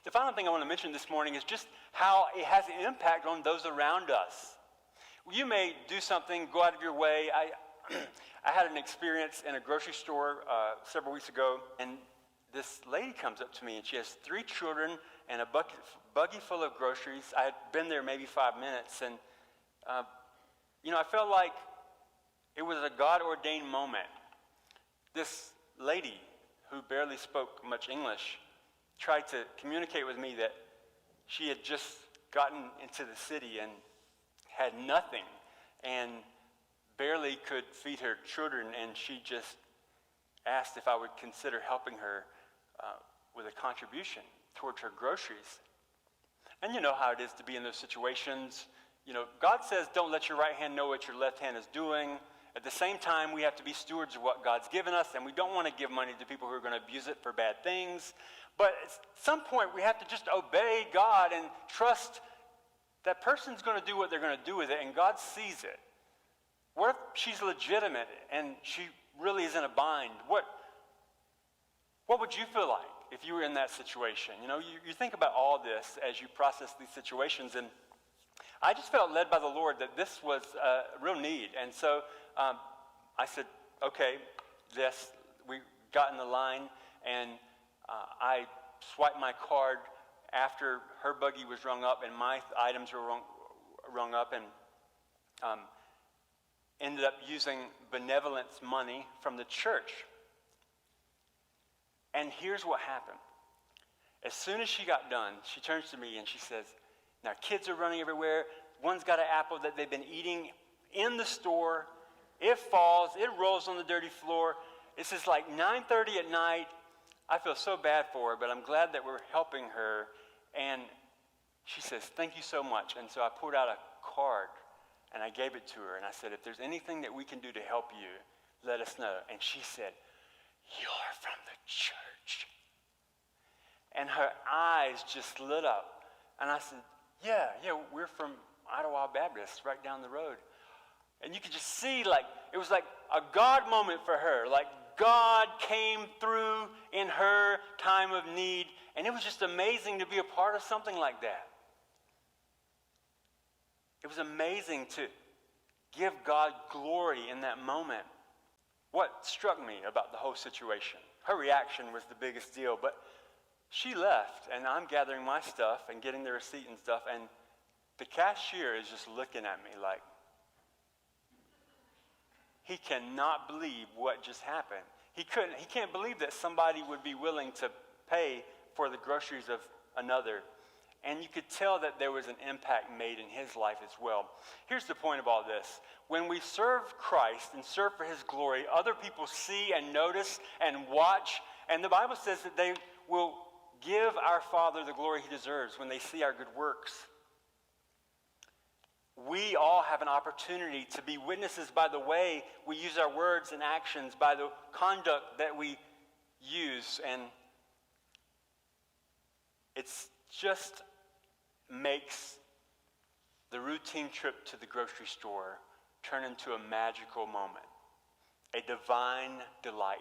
The final thing I want to mention this morning is just how it has an impact on those around us. You may do something, go out of your way. I had an experience in a grocery store several weeks ago, and this lady comes up to me, and she has 3 children and a buggy full of groceries. I had been there maybe 5 minutes, and I felt like it was a God-ordained moment. This lady, who barely spoke much English, tried to communicate with me that she had just gotten into the city and had nothing and barely could feed her children, and she just asked if I would consider helping her with a contribution towards her groceries. And you know how it is to be in those situations. God says don't let your right hand know what your left hand is doing. At the same time, we have to be stewards of what God's given us, and we don't want to give money to people who are going to abuse it for bad things. But at some point, we have to just obey God and trust that person's going to do what they're going to do with it, and God sees it. What if she's legitimate and she really is in a bind? What would you feel like if you were in that situation? You think about all this as you process these situations, and I just felt led by the Lord that this was a real need. And so I said, okay, we got in the line, and I swiped my card after her buggy was rung up and my items were rung up, and ended up using benevolence money from the church. And here's what happened. As soon as she got done, she turns to me and she says, now kids are running everywhere. One's got an apple that they've been eating in the store. It falls, it rolls on the dirty floor. This is like 9:30 at night. I feel so bad for her, but I'm glad that we're helping her. And she says, thank you so much. And so I pulled out a card and I gave it to her. And I said, if there's anything that we can do to help you, let us know. And she said, you're from the church. And her eyes just lit up. And I said, yeah, we're from Idlewild Baptist, right down the road. And you could just see, it was like a God moment for her. Like God came through in her time of need. And it was just amazing to be a part of something like that. It was amazing to give God glory in that moment. What struck me about the whole situation, her reaction was the biggest deal, but she left, and I'm gathering my stuff and getting the receipt and stuff, and the cashier is just looking at me like, he cannot believe what just happened. He can't believe that somebody would be willing to pay for the groceries of another. And you could tell that there was an impact made in his life as well. Here's the point of all this. When we serve Christ and serve for his glory, other people see and notice and watch. And the Bible says that they will give our Father the glory he deserves when they see our good works. We all have an opportunity to be witnesses by the way we use our words and actions, by the conduct that we use. And it's just makes the routine trip to the grocery store turn into a magical moment, a divine delight.